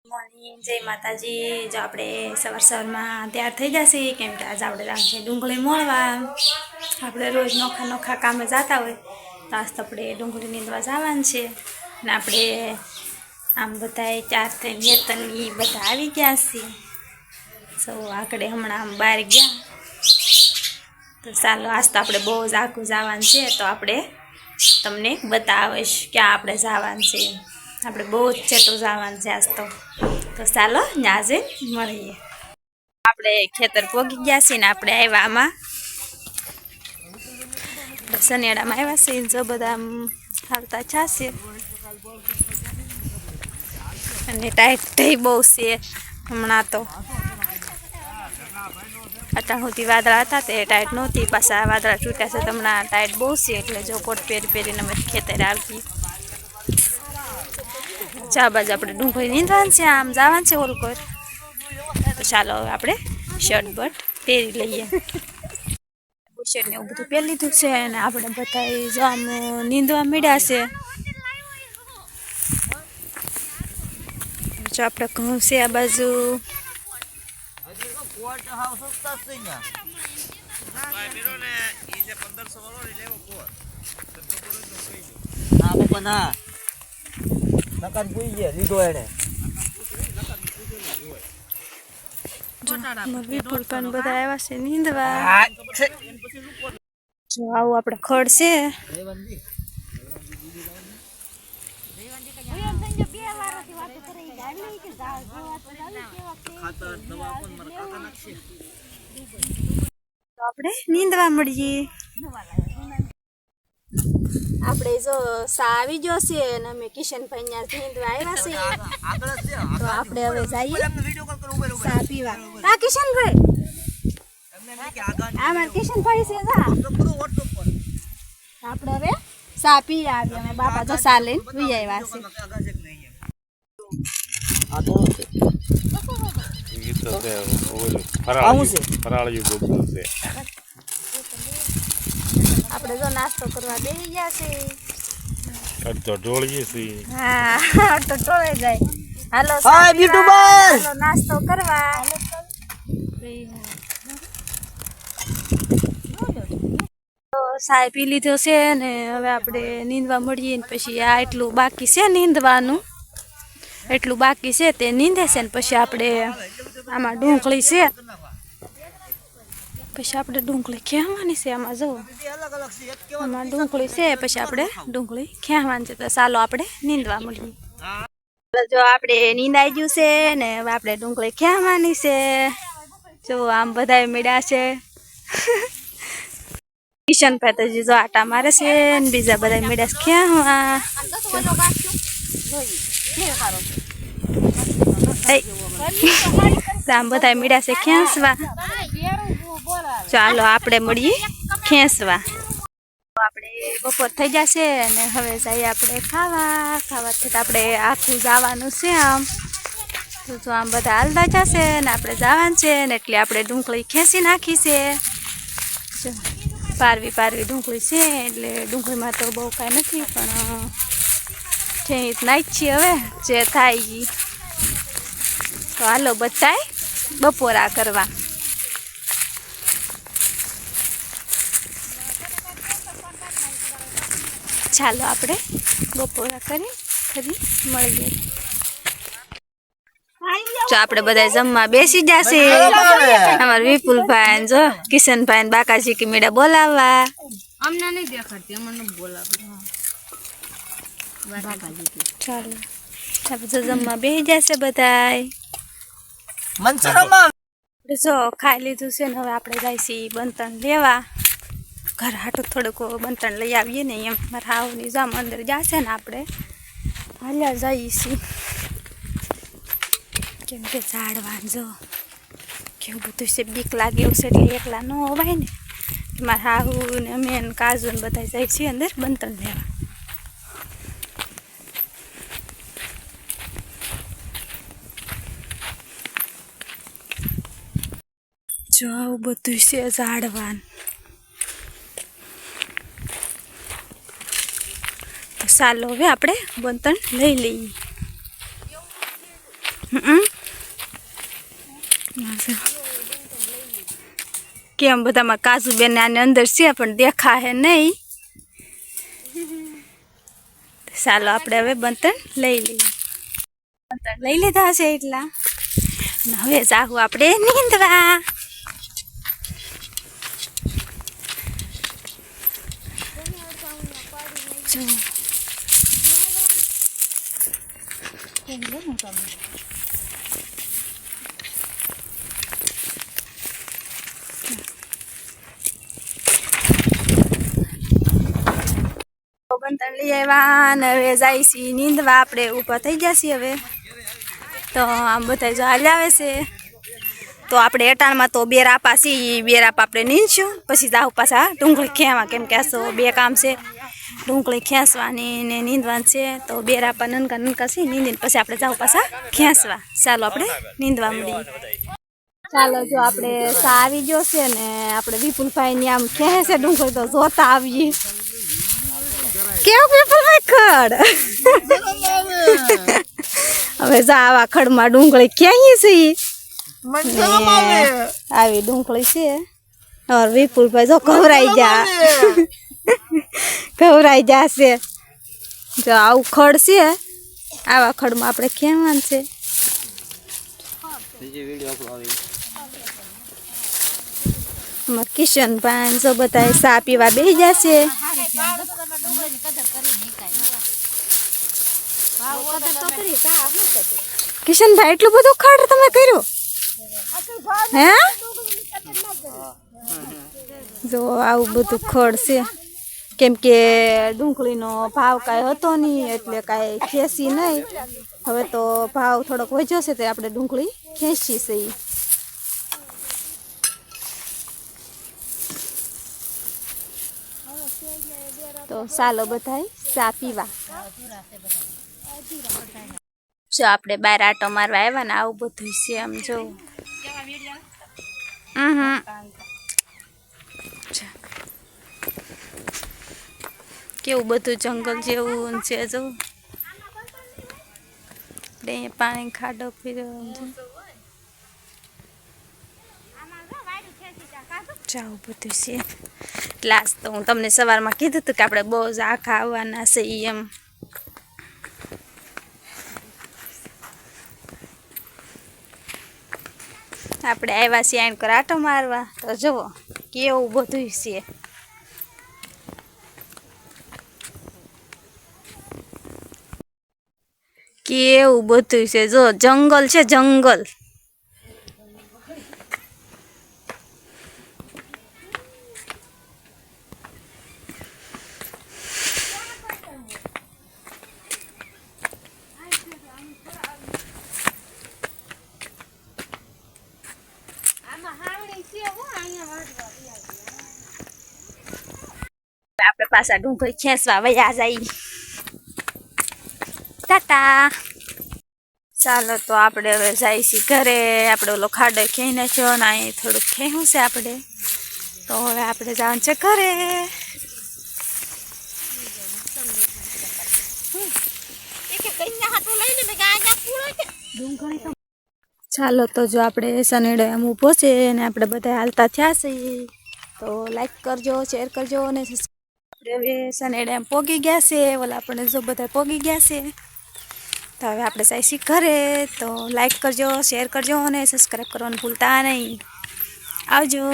Morning જય માતાજી। જો આપણે સવારમાં તૈયાર થઈ જશે કેમ કે આજે આપણે જવાનું છે ડુંગળી મોળવા। આપણે રોજ નોખા નોખા કામે જતા હોય તો આજ તો આપણે ડુંગળી નીંદવા જવાનું છે ને આપણે આમ બધા ચાર થઈને વેતનની બધા આવી ગયા છે। સો આકડે હમણાં આમ બહાર ગયા તો ચાલો આજ તો આપણે બહુ જ આખું જવાનું છે તો આપણે તમને બતાવીશ ક્યાં આપણે જવાનું છે। આપણે બહુ જ છેટું જવાનું છે આજ તો ચાલો ન્યાજે મળીએ। આપણે ખેતર પોગી ગયા છીએ ને આપણે આવ્યા આમાં સનેડામાં આવ્યા છીએ જો બધા હાલતા છાશે અને ટાઈટ થઈ બહુ છે હમણાં તો અત્યાર સુધી વાદળા હતા તે ટાઈટ નહોતી પાછા વાદળા તૂટ્યા છે તો હમણાં ટાઈટ બહુ છે એટલે જો કોટ પહેરીને અમે ખેતર આવી। ચા બાજુ આપણે ડુંગળી નીંદવાનું છે આમ જવાનું છે ઓલકોર તો ચાલો હવે આપણે શર્ટ બટ પહેરી લઈએ। બુશર્ટ ને એવું બધું પહેરી લીધું છે અને આપણે બધા જો આમ નીંદવા મળ્યા છે। જો આપણે ઘઉં છે આ બાજુ વિપુલ પણ બધા આવ્યા છે નીંદવા। જો આવું આપણે ખડ છે તો આપણે નીંદવા મળીએ। આપણે જો સા આવી ગયો છે અને અમે કિશનભાઈ ત્યાં નીંદવા આવ્યા છે તો આપણે હવે જઈએ સા પીવા। હા કિશનભાઈ આ મારા કિશનભાઈ છે આપણે હવે સા પી આવી અમે બાપા તો સા લઈને પી આવ્યા છે। આપણે જો નાસ્તો કરવા બેસી ગયા છે અડધો ઢોળીએ છીએ। હા અડધો ઢોળે જાય હાલો હાલો નાસ્તો કરવા। તો સાય પી લીધો છે ને હવે આપણે નીંદવા મળીએ ને પછી આ એટલું બાકી છે નીંદવાનું એટલું બાકી છે તે નીંદે છે ને પછી આપણે આમાં ડુંગળી છે પછી આપણે ડુંગળી ખેવાની છે આમાં જો આમાં ડુંગળી છે પછી આપણે ડુંગળી ખેવાની છે તો ચાલો આપણે નીંદવા મળીએ। જો આપણે નીંદાઈ ગયું છે ને હવે આપણે ડુંગળી ખેવાની છે જો આમ બધા મેળ્યા છે કિશનભાઈ તો જો આટા મારે છે ને બીજા બધા મેળ્યા ખેવા આમ બધા મેળ્યા છે ખેંચવા ચાલો આપણે મળીએ ખેંચવા। આપણે બપોર થઈ જશે અને હવે જઈએ આપણે ખાવાથી આપણે આખું જવાનું છે આમ તો જો આમ બધા હાલતા જશે ને આપણે જવાનું છે ને એટલે આપણે ડુંગળી ખેંચી નાખી છે પારવી ડુંગળી છે એટલે ડુંગળીમાં તો બહુ કાંઈ નથી પણ ખેંચ નાખી છીએ હવે જે થાય તો હાલો બધાય બપોરા કરવા। ચાલો આપણે બપોરા કરી ફરી મળીએ। જો આપણે બધા જમવા બેસી જશે અમારા વિપુલભાઈ જો કિશનભાઈ બાકાજી કે મેળા બોલાવવા અમને નહીં દેખાડતી અમને બોલાવવા ચાલો આપણે જમવા બેસી જશે બધા જો ખાઈ લીધું છે ને હવે આપણે જઈશી બંતણ લેવા ઘર હાટું થોડુંક બંતણ લઈ આવીએ ને એમ મારા હાવની જામ અંદર જશે ને આપણે હાલ્યા જઈએ છીએ કેમ કે ઝાડવાન જો કેવું બધું છે બીક લાગે એવું છે એટલે એકલા ન હોવાય ને મારા હાહુ ને અમે ને કાજુ ને બધા જાય છીએ અંદર બંતણ લેવા। જો આવું બધું છે ઝાડવાન તો ચાલો હવે આપણે બંતણ લઈ લઈએ। કેમ બધામાં કાજુ બેન આની અંદર છે પણ દેખા હે નહીં. ચાલો આપણે હવે બંતણ લઈ લઈએ. બંતણ લઈ લીધા છે એટલા. હવે જાહુ આપણે નીંદવા. જો બંતણ લઈ આવ્યા ને હવે જાય છે નીંદવા. આપણે ઊભા થઈ ગયા છીએ હવે. તો આમ બધા જો હાલ આવે છે. તો આપણે એટાણમાં તો બે રાપા છીએ, બે રાપા આપણે નીંદશું પછી જાહુ પાછા ડુંગળી ખેવા. કેમ કે આ બે કામ છે, ડુંગળી ખેંચવાની ને નીંદવાની છે. તો બે રાપા નનકા નનકા છે, નીંદીને પછી આપણે જાહુ પાછા ખેંચવા. ચાલો આપણે નીંદવા મળીએ. ચાલો જો આપણે સા આવી ગયો છે ને આપણે વિપુલભાઈ ની આમ ખેંચે છે ડુંગળી. તો જોતા આવીએ કેવું વિપુલભાઈ ખડ. હવે જા આવા ખડમાં ડુંગળી ક્યાંય છે. આવી ડુંગળી છે. વિપુલભાઈ જો ઘવરાઈ જા ઘવરાઈ જાશે. જો આવું ખડ છે, આવા ખડમાં આપણે ખેવાનું છે. કિશનભાઈ જો બધા ચા પીવા બેસી જશે. કિશનભાઈ એટલું બધું ખડ તમે કર્યું હે? જો આવું બધું ખડ છે. કેમ કે ડુંગળીનો ભાવ કાંઈ હતો નહીં એટલે કાંઈ ખેંચી નહીં. હવે તો ભાવ થોડોક વધ્યો છે તો આપણે ડુંગળી ખેંચી છે. તો ચાલો બધાય ચા પીવા. જો આપણે બહાર આટો મારવા આવ્યા ને આવું બધું છે. આમ જો કેવું બધું જંગલ જેવું છે. જો આપણે પાણી ખાડો પીર્યો જાવું બધું છે. લાસ્ટ તો હું તમને સવારમાં કીધું હતું કે આપણે બહુ જ આખા આવવાના છે એમ. આપણે આવ્યા છીએ આણ કર આટો મારવા. તો જુઓ કેવું બધું છે. કેવું બધું છે. જો જંગલ છે, જંગલ. આપણે પાછા ડુંગળી ખેંચવા વયા જઈએ. ટાટા. ચાલો તો આપણે હવે જાય છીએ ઘરે. આપણે ઓલો ખાડો ખેઈ નાખ્યો ને અહીં થોડુંક ખેવું છે આપણે. તો હવે આપણે જવાનું છે ઘરે. ચાલો તો જો આપણે સનેડે આમ ઊભો છે ને આપણે બધા હાલતા થયા છીએ. તો લાઈક કરજો, શેર કરજો અને આપણે હવે સનેડે આમ પોગી ગયા છે. ઓલા આપણે જો બધા પોગી ગયા છે. તો હવે આપણે જઈશું ઘરે. તો લાઈક કરજો, શેર કરજો અને સબસ્ક્રાઈબ કરવાનું ભૂલતા નહીં. આવજો.